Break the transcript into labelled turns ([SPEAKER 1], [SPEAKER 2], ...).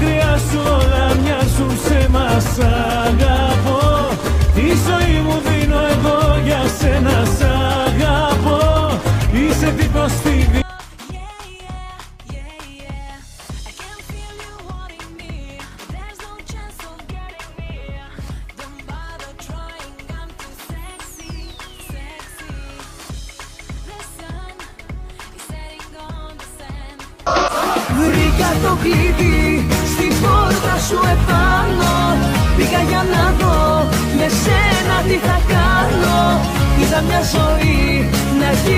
[SPEAKER 1] δάκρυα σου όλα μοιάζουν ψέμα. Σ' αγαπώ, τη ζωή μου δίνω εγώ για σένα. Σ' αγαπώ, είσαι τύπος στη vie.
[SPEAKER 2] Βρήκα το κλειδί στην πόρτα σου επάνω. Πήγα για να δω με σένα τι θα κάνω. Είδα μια ζωή να γίνει